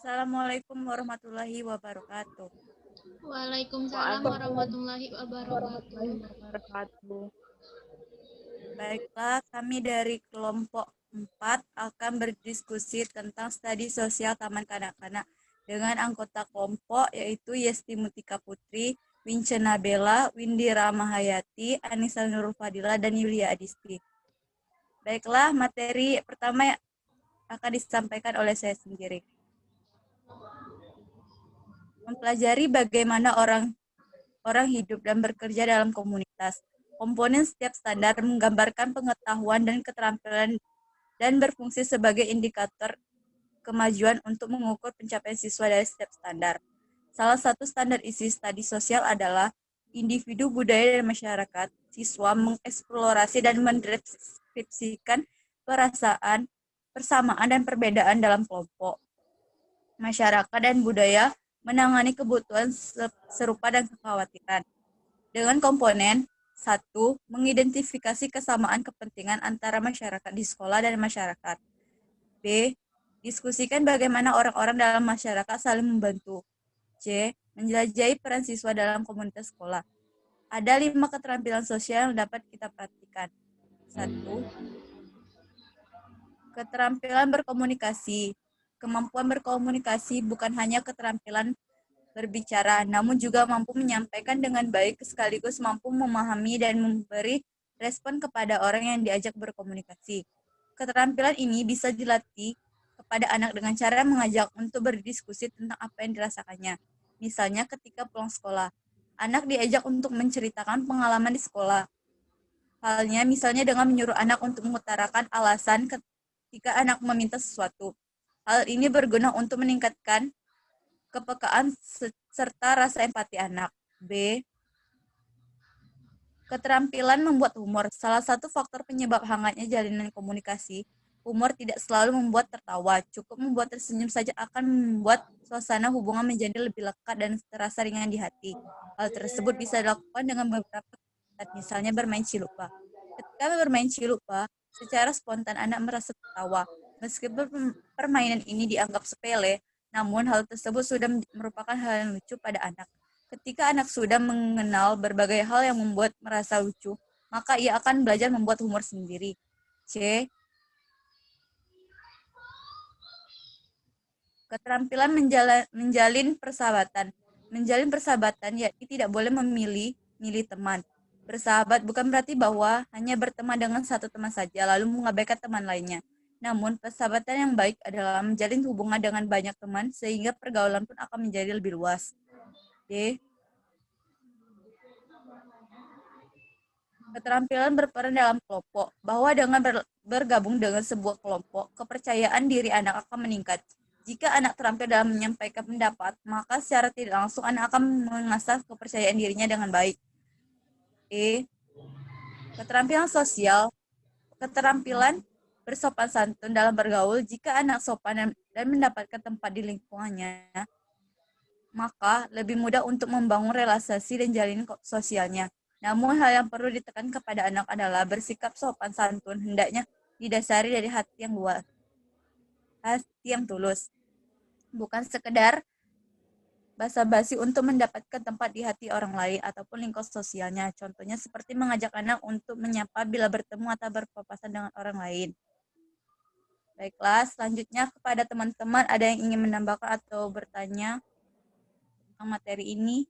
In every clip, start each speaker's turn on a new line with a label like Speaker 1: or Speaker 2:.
Speaker 1: Assalamualaikum warahmatullahi wabarakatuh.
Speaker 2: Waalaikumsalam warahmatullahi wabarakatuh.
Speaker 1: Baiklah, kami dari kelompok 4 akan berdiskusi tentang studi sosial Taman Kanak-Kanak dengan anggota kelompok yaitu Yesti Mutika Putri, Wince Nabela, Windy Rahmahayati, Anissa Nurul Fadila, dan Yulia Adisti. Baiklah, materi pertama akan disampaikan oleh saya sendiri. Mempelajari bagaimana orang hidup dan bekerja dalam komunitas. Komponen setiap standar menggambarkan pengetahuan dan keterampilan dan berfungsi sebagai indikator kemajuan untuk mengukur pencapaian siswa dari setiap standar. Salah satu standar isi studi sosial adalah individu, budaya, dan masyarakat. Siswa mengeksplorasi dan mendeskripsikan perasaan, persamaan, dan perbedaan dalam kelompok. Masyarakat dan budaya menangani kebutuhan serupa dan kekhawatiran. Dengan komponen 1. Mengidentifikasi kesamaan kepentingan antara masyarakat di sekolah dan masyarakat. B. Diskusikan bagaimana orang-orang dalam masyarakat saling membantu. C. Menjelajahi peran siswa dalam komunitas sekolah. Ada 5 keterampilan sosial yang dapat kita perhatikan. 1. Keterampilan berkomunikasi. Kemampuan berkomunikasi bukan hanya keterampilan berbicara, namun juga mampu menyampaikan dengan baik sekaligus mampu memahami dan memberi respon kepada orang yang diajak berkomunikasi. Keterampilan ini bisa dilatih kepada anak dengan cara mengajak untuk berdiskusi tentang apa yang dirasakannya. Misalnya ketika pulang sekolah, anak diajak untuk menceritakan pengalaman di sekolah. Halnya misalnya dengan menyuruh anak untuk mengutarakan alasan ketika anak meminta sesuatu. Hal ini berguna untuk meningkatkan kepekaan serta rasa empati anak. B. Keterampilan membuat humor. Salah satu faktor penyebab hangatnya jalinan komunikasi, humor tidak selalu membuat tertawa. Cukup membuat tersenyum saja akan membuat suasana hubungan menjadi lebih lekat dan terasa ringan di hati. Hal tersebut bisa dilakukan dengan beberapa kegiatan, misalnya bermain cilupa. Ketika bermain cilupa, secara spontan anak merasa tertawa. Meskipun permainan ini dianggap sepele, namun hal tersebut sudah merupakan hal yang lucu pada anak. Ketika anak sudah mengenal berbagai hal yang membuat merasa lucu, maka ia akan belajar membuat humor sendiri. C. Keterampilan menjalin persahabatan. Menjalin persahabatan yakni tidak boleh memilih teman. Bersahabat bukan berarti bahwa hanya berteman dengan satu teman saja lalu mengabaikan teman lainnya. Namun, persahabatan yang baik adalah menjalin hubungan dengan banyak teman sehingga pergaulan pun akan menjadi lebih luas. D. Keterampilan berperan dalam kelompok, bahwa dengan bergabung dengan sebuah kelompok, kepercayaan diri anak akan meningkat. Jika anak terampil dalam menyampaikan pendapat, maka secara tidak langsung anak akan mengasah kepercayaan dirinya dengan baik. E. Keterampilan sosial, keterampilan bersopan santun dalam bergaul. Jika anak sopan dan mendapatkan tempat di lingkungannya, maka lebih mudah untuk membangun relasi dan jalin sosialnya. Namun hal yang perlu ditekan kepada anak adalah bersikap sopan santun hendaknya didasari dari hati yang tulus, bukan sekedar basa-basi untuk mendapatkan tempat di hati orang lain ataupun lingkup sosialnya. Contohnya seperti mengajak anak untuk menyapa bila bertemu atau berpapasan dengan orang lain. Baiklah, selanjutnya kepada teman-teman ada yang ingin menambahkan atau bertanya tentang materi ini?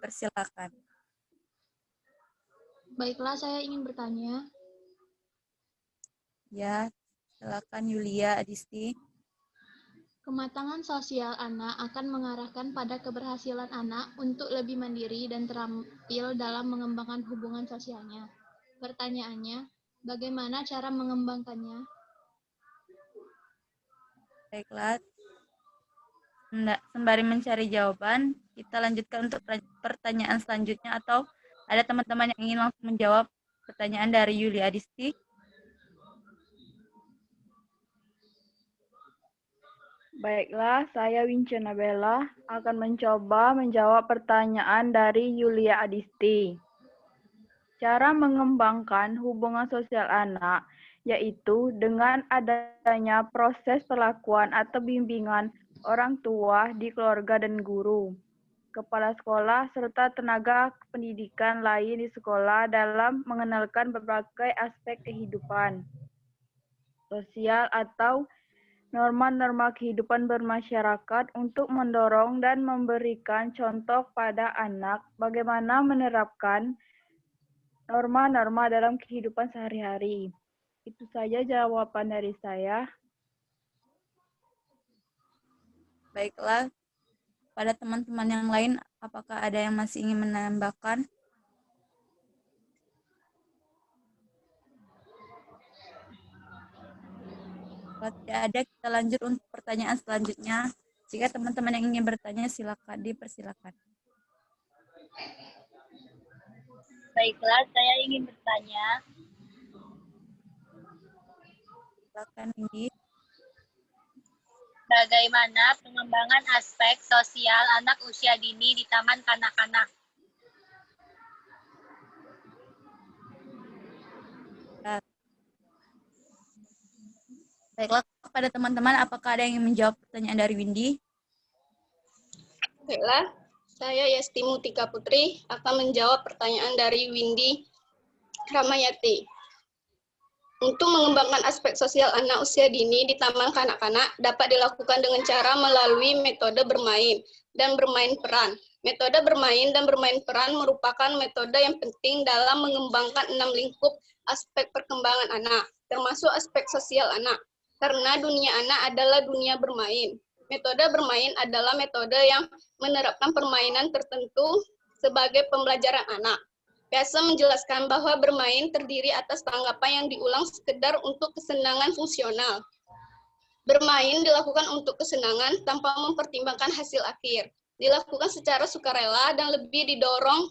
Speaker 1: Persilakan.
Speaker 2: Baiklah, saya ingin bertanya.
Speaker 1: Ya, silakan Yulia Adisti.
Speaker 2: Kematangan sosial anak akan mengarahkan pada keberhasilan anak untuk lebih mandiri dan terampil dalam mengembangkan hubungan sosialnya. Pertanyaannya, bagaimana cara mengembangkannya?
Speaker 1: Baiklah, sembari mencari jawaban, kita lanjutkan untuk pertanyaan selanjutnya atau ada teman-teman yang ingin langsung menjawab pertanyaan dari Yulia Adisti?
Speaker 3: Baiklah, saya Wince Nabela akan mencoba menjawab pertanyaan dari Yulia Adisti. Cara mengembangkan hubungan sosial anak yaitu dengan adanya proses perlakuan atau bimbingan orang tua di keluarga dan guru, kepala sekolah, serta tenaga pendidikan lain di sekolah dalam mengenalkan berbagai aspek kehidupan sosial atau norma-norma kehidupan bermasyarakat untuk mendorong dan memberikan contoh pada anak bagaimana menerapkan norma-norma dalam kehidupan sehari-hari. Itu saja jawaban dari saya.
Speaker 1: Baiklah, pada teman-teman yang lain, apakah ada yang masih ingin menambahkan? Kalau tidak ada, kita lanjut untuk pertanyaan selanjutnya. Jika teman-teman yang ingin bertanya, silakan dipersilakan.
Speaker 4: Baiklah, saya ingin bertanya.
Speaker 1: Silakan, Windy.
Speaker 4: Bagaimana pengembangan aspek sosial anak usia dini di Taman Kanak-kanak?
Speaker 1: Baiklah, kepada teman-teman, apakah ada yang ingin menjawab pertanyaan dari Windy?
Speaker 5: Baiklah, saya Yesti Mutika Putri akan menjawab pertanyaan dari Windy Ramayati. Untuk mengembangkan aspek sosial anak usia dini di taman kanak-kanak dapat dilakukan dengan cara melalui metode bermain dan bermain peran. Metode bermain dan bermain peran merupakan metode yang penting dalam mengembangkan 6 lingkup aspek perkembangan anak, termasuk aspek sosial anak. Karena dunia anak adalah dunia bermain. Metode bermain adalah metode yang menerapkan permainan tertentu sebagai pembelajaran anak. Biasa menjelaskan bahwa bermain terdiri atas tanggapan yang diulang sekedar untuk kesenangan fungsional. Bermain dilakukan untuk kesenangan tanpa mempertimbangkan hasil akhir. Dilakukan secara sukarela dan lebih didorong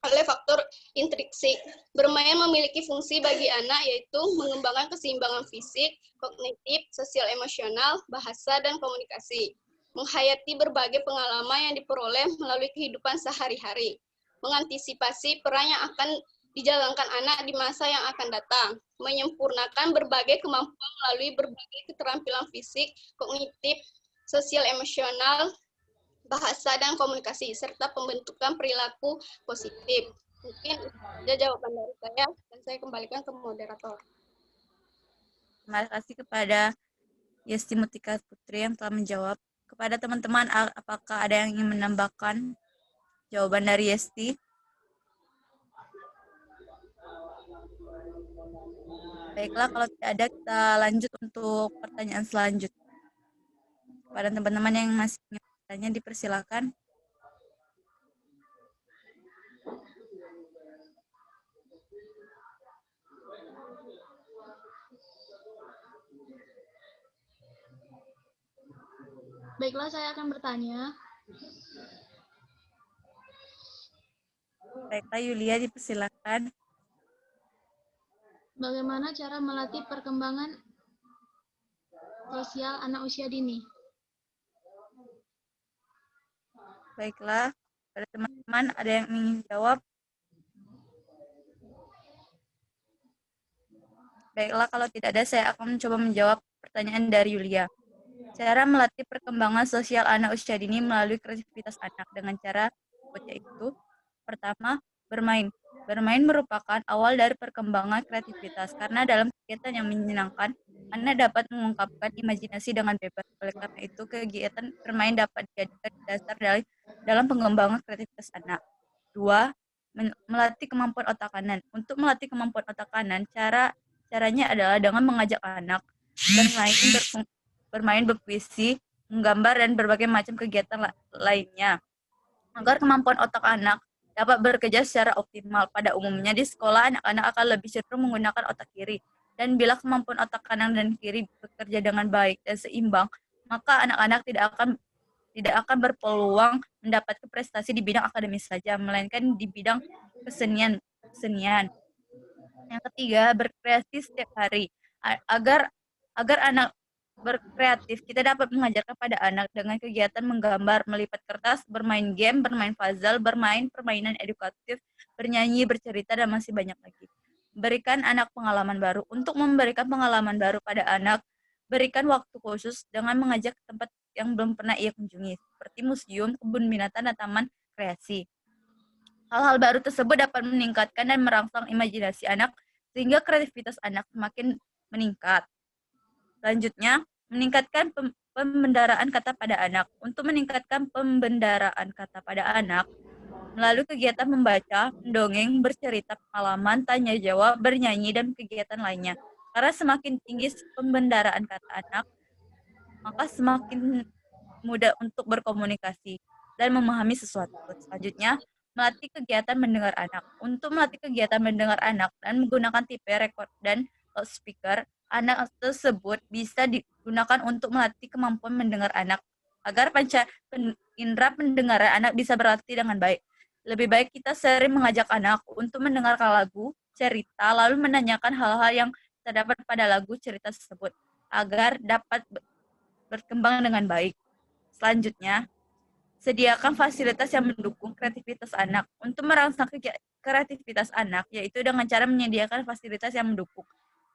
Speaker 5: oleh faktor intrinsik. Bermain memiliki fungsi bagi anak yaitu mengembangkan keseimbangan fisik, kognitif, sosial emosional, bahasa, dan komunikasi. Menghayati berbagai pengalaman yang diperoleh melalui kehidupan sehari-hari. Mengantisipasi peran yang akan dijalankan anak di masa yang akan datang. Menyempurnakan berbagai kemampuan melalui berbagai keterampilan fisik, kognitif, sosial emosional, bahasa dan komunikasi, serta pembentukan perilaku positif. Mungkin itu jawaban dari saya, dan saya kembalikan ke moderator.
Speaker 1: Terima kasih kepada Yesti Mutika Putri yang telah menjawab. Kepada teman-teman, apakah ada yang ingin menambahkan jawaban dari Yesti? Baiklah, kalau tidak ada, kita lanjut untuk pertanyaan selanjutnya. Kepada teman-teman yang masih ingin bertanya, dipersilakan.
Speaker 2: Baiklah, saya akan bertanya.
Speaker 1: Baiklah, Yulia, dipersilakan.
Speaker 2: Bagaimana cara melatih perkembangan sosial anak usia dini?
Speaker 1: Baiklah, pada teman-teman ada yang ingin jawab? Baiklah, kalau tidak ada, saya akan mencoba menjawab pertanyaan dari Yulia. Cara melatih perkembangan sosial anak usia dini melalui kreativitas anak dengan cara bocah itu. Pertama, bermain. Bermain merupakan awal dari perkembangan kreativitas karena dalam kegiatan yang menyenangkan, anak dapat mengungkapkan imajinasi dengan bebas. Oleh karena itu, kegiatan bermain dapat dijadikan dasar dalam pengembangan kreativitas anak. 2. Melatih kemampuan otak kanan. Untuk melatih kemampuan otak kanan, caranya adalah dengan mengajak anak bermain berpuisi, menggambar, dan berbagai macam kegiatan lainnya. Agar kemampuan otak anak dapat bekerja secara optimal. Pada umumnya di sekolah, anak-anak akan lebih cenderung menggunakan otak kiri. Dan bila kemampuan otak kanan dan kiri bekerja dengan baik dan seimbang, maka anak-anak tidak akan berpeluang mendapatkan prestasi di bidang akademis saja, melainkan di bidang kesenian. Yang ketiga, berkreasi setiap hari. Agar anak berkreatif, kita dapat mengajarkan pada anak dengan kegiatan menggambar, melipat kertas, bermain game, bermain puzzle, bermain permainan edukatif, bernyanyi, bercerita, dan masih banyak lagi. berikan anak pengalaman baru. Untuk memberikan pengalaman baru pada anak, berikan waktu khusus dengan mengajak ke tempat yang belum pernah ia kunjungi, seperti museum, kebun binatang, dan taman kreasi. Hal-hal baru tersebut dapat meningkatkan dan merangsang imajinasi anak, sehingga kreativitas anak semakin meningkat. Selanjutnya, meningkatkan pembendaraan kata pada anak. Untuk meningkatkan pembendaraan kata pada anak, melalui kegiatan membaca, mendongeng, bercerita pengalaman, tanya jawab, bernyanyi, dan kegiatan lainnya. Karena semakin tinggi pembendaraan kata anak, maka semakin mudah untuk berkomunikasi dan memahami sesuatu. Selanjutnya, melatih kegiatan mendengar anak. Untuk melatih kegiatan mendengar anak dan menggunakan tipe record dan loudspeaker, anak tersebut bisa digunakan untuk melatih kemampuan mendengar anak agar panca indera pendengaran anak bisa berlatih dengan baik. Lebih baik kita sering mengajak anak untuk mendengarkan lagu, cerita, lalu menanyakan hal-hal yang terdapat pada lagu cerita tersebut agar dapat berkembang dengan baik. Selanjutnya, sediakan fasilitas yang mendukung kreativitas anak. Untuk merangsang kreativitas anak, yaitu dengan cara menyediakan fasilitas yang mendukung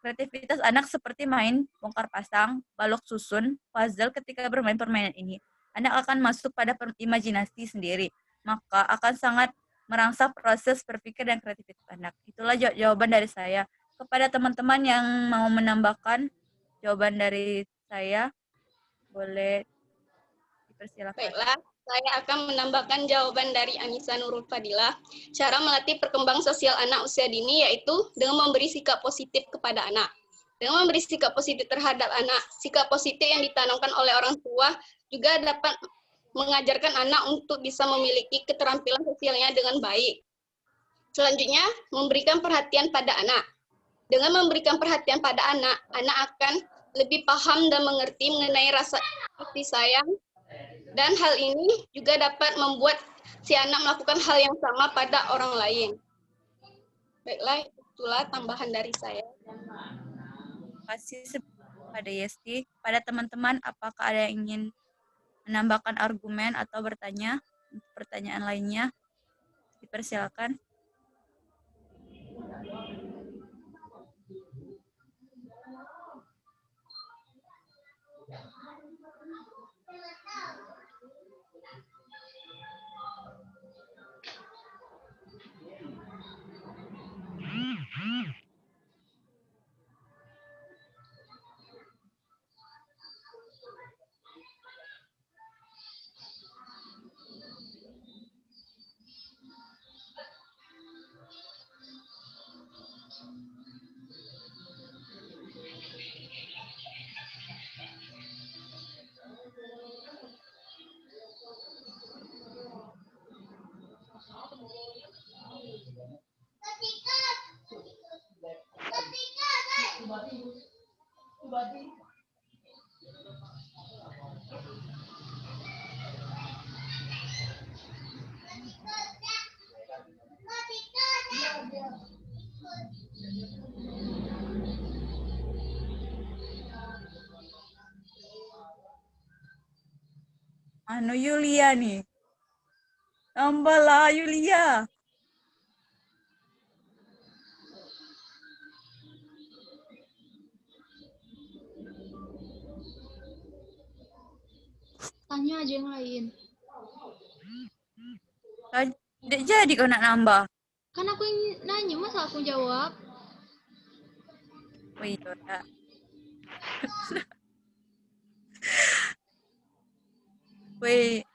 Speaker 1: kreativitas anak seperti main bongkar pasang, balok susun, puzzle. Ketika bermain permainan ini, anak akan masuk pada imajinasi sendiri, maka akan sangat merangsang proses berpikir dan kreativitas anak. Itulah jawaban dari saya. Kepada teman-teman yang mau menambahkan jawaban dari saya, boleh dipersilakan.
Speaker 5: Baiklah, saya akan menambahkan jawaban dari Anissa Nurul Fadilah. Cara melatih perkembangan sosial anak usia dini yaitu dengan memberi sikap positif kepada anak. Dengan memberi sikap positif terhadap anak, sikap positif yang ditanamkan oleh orang tua juga dapat mengajarkan anak untuk bisa memiliki keterampilan sosialnya dengan baik. Selanjutnya, memberikan perhatian pada anak. Dengan memberikan perhatian pada anak, anak akan lebih paham dan mengerti mengenai rasa kasih sayang, dan hal ini juga dapat membuat si anak melakukan hal yang sama pada orang lain. Baiklah, itulah tambahan dari saya.
Speaker 1: Terima kasih pada Yesti. Pada teman-teman, apakah ada yang ingin menambahkan argumen atau bertanya untuk pertanyaan lainnya? Dipersilakan. Anu Yulia nih. Tambahlah Yulia.
Speaker 2: Tanya aja yang lain.
Speaker 1: Tidak jadi kau nak nambah.
Speaker 2: Kan aku yang nanya, masa aku jawab?
Speaker 1: Oh iya. Weh.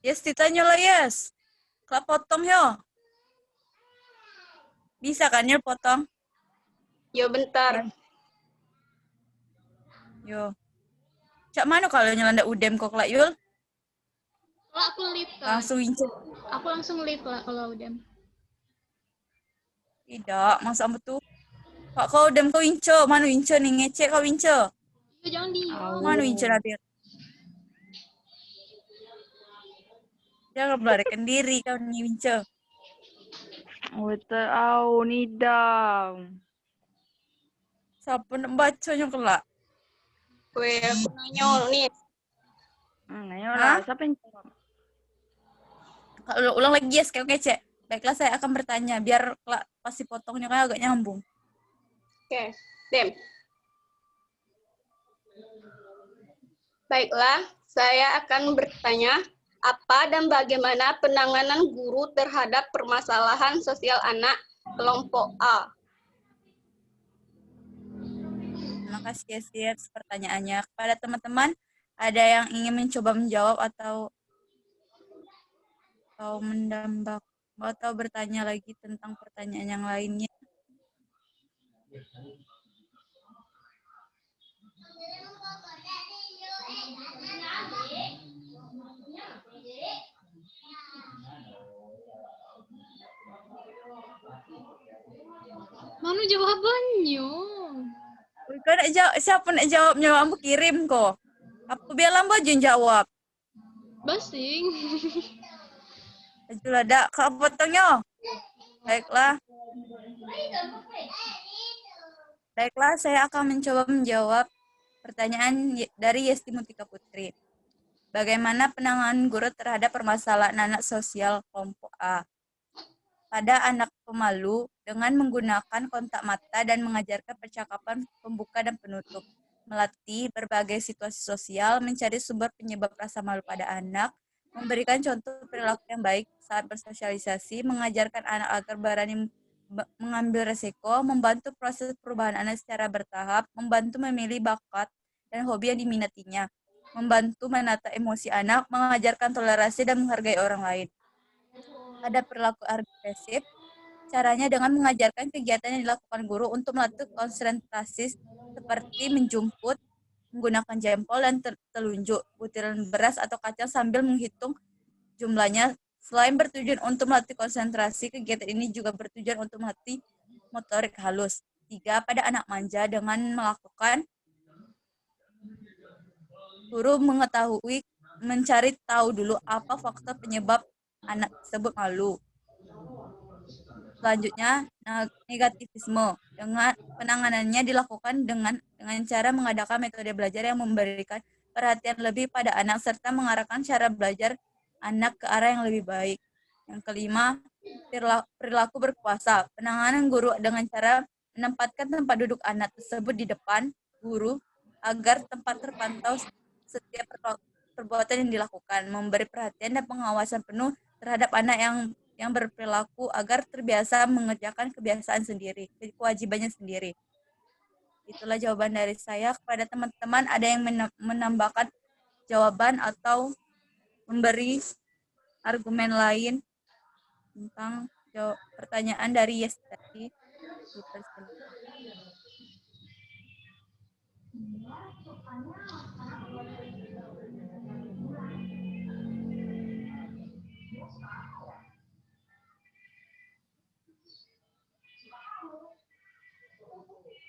Speaker 1: Yes, ditanya lah, Yes. Kalau potong, yo. Bisa kan, Yul, potong?
Speaker 5: Yo, bentar.
Speaker 1: Yo. Cak mana kalau nyelanda udem kok lah, Yul?
Speaker 2: Kalau aku live kan.
Speaker 1: Langsung incet.
Speaker 2: Aku langsung live lah kalau udah.
Speaker 1: Tidak, masa betul. Kak kau udem kau inco, mana inco nih ngecek kau inco.
Speaker 2: Ya, jangan diam.
Speaker 1: Mana inco Nadir? Jangan melarikan diri kau nih inco.
Speaker 3: Tahu ni dah.
Speaker 1: Siapa nak bacanya kelak?
Speaker 5: Weh, aku nanyol nih.
Speaker 3: Ayolah, siapa yang jawab?
Speaker 1: Kalau ulang lagi, Yes, kau ngecek. Baiklah, saya akan bertanya biar pasti potongnya kan agak nyambung.
Speaker 5: Oke, Dem. Baiklah, saya akan bertanya, apa dan bagaimana penanganan guru terhadap permasalahan sosial anak kelompok A?
Speaker 1: Terima kasih ya, Sis, pertanyaannya. Kepada teman-teman, ada yang ingin mencoba menjawab atau mendambak atau bertanya lagi tentang pertanyaan yang lainnya?
Speaker 2: Mana jawabannya?
Speaker 1: Kau nak jawab, siapa nak jawabnya? Ambo kirim kok. Apa biar Ambo aja yang jawab?
Speaker 2: Basing.
Speaker 1: Ajulah dak, kau potongnya. Baiklah. Baiklah, saya akan mencoba menjawab pertanyaan dari Yesti Mutika Putri. Bagaimana penanganan guru terhadap permasalahan anak sosial kelompok A? Pada anak pemalu dengan menggunakan kontak mata dan mengajarkan percakapan pembuka dan penutup. Melatih berbagai situasi sosial, mencari sumber penyebab rasa malu pada anak, memberikan contoh perilaku yang baik saat bersosialisasi, mengajarkan anak agar berani mengambil resiko, membantu proses perubahan anak secara bertahap, membantu memilih bakat dan hobi yang diminatinya, membantu menata emosi anak, mengajarkan toleransi dan menghargai orang lain. Ada perilaku agresif, caranya dengan mengajarkan kegiatan yang dilakukan guru untuk melatih konsentrasi seperti menjemput, menggunakan jempol dan telunjuk, butiran beras atau kacang sambil menghitung jumlahnya. Selain bertujuan untuk melatih konsentrasi, kegiatan ini juga bertujuan untuk melatih motorik halus. 3. Pada anak manja dengan melakukan guru mengetahui, mencari tahu dulu apa faktor penyebab anak tersebut malu. Selanjutnya, negativisme. Dengan penanganannya dilakukan dengan cara mengadakan metode belajar yang memberikan perhatian lebih pada anak serta mengarahkan cara belajar anak ke arah yang lebih baik. Yang kelima, perilaku berkuasa. Penanganan guru dengan cara menempatkan tempat duduk anak tersebut di depan guru agar tempat terpantau setiap perbuatan yang dilakukan, memberi perhatian dan pengawasan penuh terhadap anak yang berperilaku agar terbiasa mengerjakan kebiasaan sendiri, kewajibannya sendiri. Itulah jawaban dari saya. Kepada teman-teman, ada yang menambahkan jawaban atau memberi argumen lain tentang pertanyaan dari Yes tadi?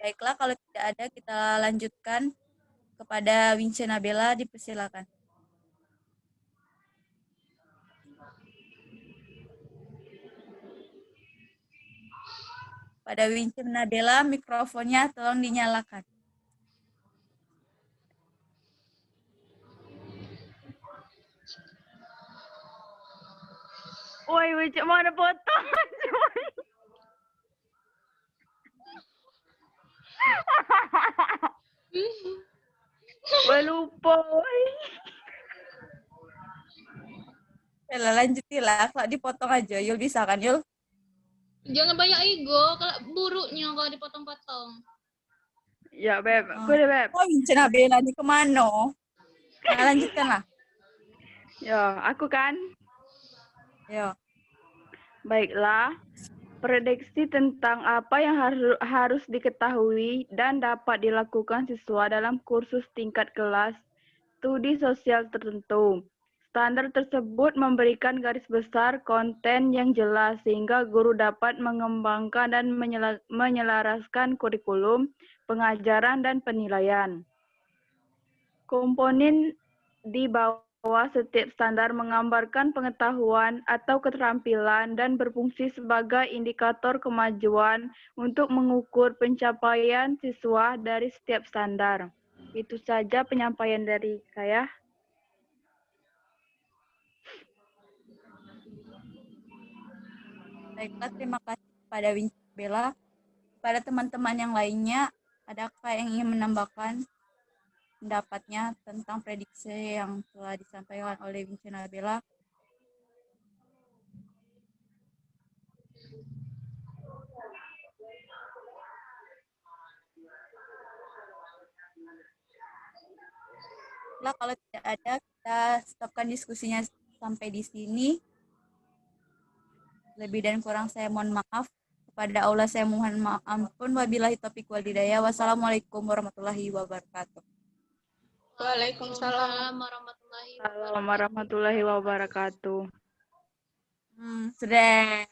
Speaker 1: Baiklah, kalau tidak ada, kita lanjutkan kepada Wince Nabela, dipersilakan. Pada Wince Nabela, mikrofonnya tolong dinyalakan.
Speaker 3: Woi, macam mana potong? Lupa, woi.
Speaker 1: Yalah, lanjutilah. Kalau dipotong aja, Yul bisa kan, Yul?
Speaker 2: Jangan banyak ego, kalau buruknya kalau dipotong-potong.
Speaker 3: Ya, Beb. Aku deh, Beb.
Speaker 1: Oh, Wince Nabela ini kemana? Nah, lanjutkanlah.
Speaker 3: Ya, aku kan.
Speaker 1: Yo.
Speaker 3: Baiklah. Prediksi tentang apa yang harus diketahui dan dapat dilakukan siswa dalam kursus tingkat kelas studi sosial tertentu. Standar tersebut memberikan garis besar konten yang jelas sehingga guru dapat mengembangkan dan menyelaraskan kurikulum, pengajaran, dan penilaian. Komponen di bawah setiap standar menggambarkan pengetahuan atau keterampilan dan berfungsi sebagai indikator kemajuan untuk mengukur pencapaian siswa dari setiap standar. Itu saja penyampaian dari saya.
Speaker 1: Baiklah, terima kasih kepada Winci Bella. Kepada teman-teman yang lainnya, adakah yang ingin menambahkan pendapatnya tentang prediksi yang telah disampaikan oleh Winci Bella? Nah, kalau tidak ada, kita stopkan diskusinya sampai di sini. Lebih dan kurang saya mohon maaf. Kepada Allah saya mohon maaf ampun. Wabillahi taufiq wal hidayah. Wassalamualaikum warahmatullahi wabarakatuh.
Speaker 5: Waalaikumsalam.
Speaker 2: Warahmatullahi
Speaker 3: Warahmatullahi wabarakatuh.
Speaker 1: Sudah.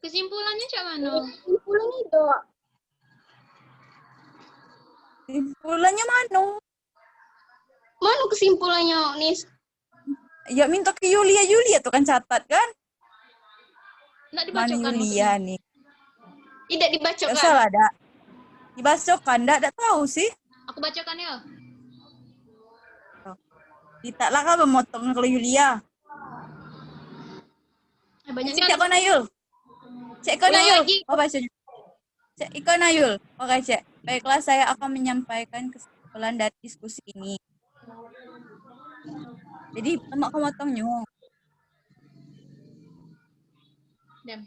Speaker 2: Kesimpulannya cak mana?
Speaker 1: Kesimpulannya mana?
Speaker 5: Mana kesimpulannya, Nis?
Speaker 1: Ya minta ke Yulia tuh kan catat kan?
Speaker 2: Nggak
Speaker 1: Mana
Speaker 2: dibacakan
Speaker 1: Yulia
Speaker 2: maksudnya?
Speaker 1: nih?
Speaker 5: Tidak
Speaker 1: Gak
Speaker 5: dibacakan.
Speaker 1: salah, dak. Dibacakan, dak tahu sih.
Speaker 2: Aku bacakan ya.
Speaker 1: Tidak lah kan memotong ke Yulia.
Speaker 2: Banyak
Speaker 1: Cek kau Nayul. Cek kau
Speaker 5: Ulang
Speaker 1: Nayul.
Speaker 5: lagi.
Speaker 1: Oh bacanya. Cek Iko Nayul. Oke cek. Baiklah, saya akan menyampaikan kesimpulan dari diskusi ini. Jadi lemak kamu motongnya.
Speaker 2: Dem.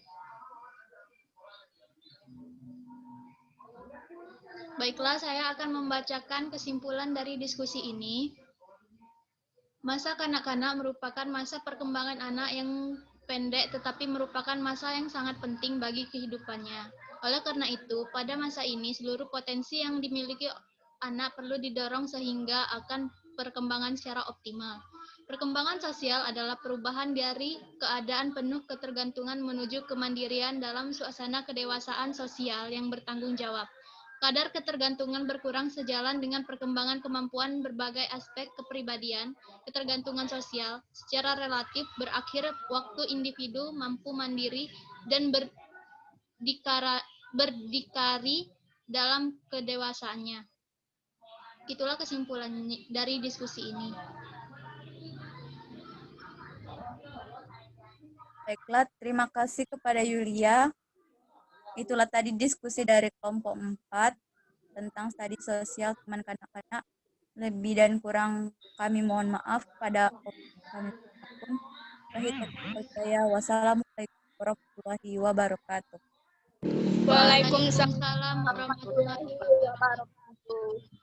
Speaker 2: Baiklah, saya akan membacakan kesimpulan dari diskusi ini. Masa kanak-kanak merupakan masa perkembangan anak yang pendek tetapi merupakan masa yang sangat penting bagi kehidupannya. Oleh karena itu, pada masa ini seluruh potensi yang dimiliki anak perlu didorong sehingga akan perkembangan secara optimal. Perkembangan sosial adalah perubahan dari keadaan penuh ketergantungan menuju kemandirian dalam suasana kedewasaan sosial yang bertanggung jawab. Kadar ketergantungan berkurang sejalan dengan perkembangan kemampuan berbagai aspek kepribadian. Ketergantungan sosial secara relatif berakhir waktu individu mampu mandiri dan berdikari dalam kedewasaannya. Itulah kesimpulan dari diskusi ini.
Speaker 1: Baiklah, terima kasih kepada Yulia. Itulah tadi diskusi dari kelompok 4 tentang studi sosial teman kanak-kanak. Lebih dan kurang kami mohon maaf pada kami. Wassalamualaikum warahmatullahi wabarakatuh.
Speaker 5: Waalaikumsalam
Speaker 2: Waalaikumsalam warahmatullahi
Speaker 5: warahmatullahi wabarakatuh.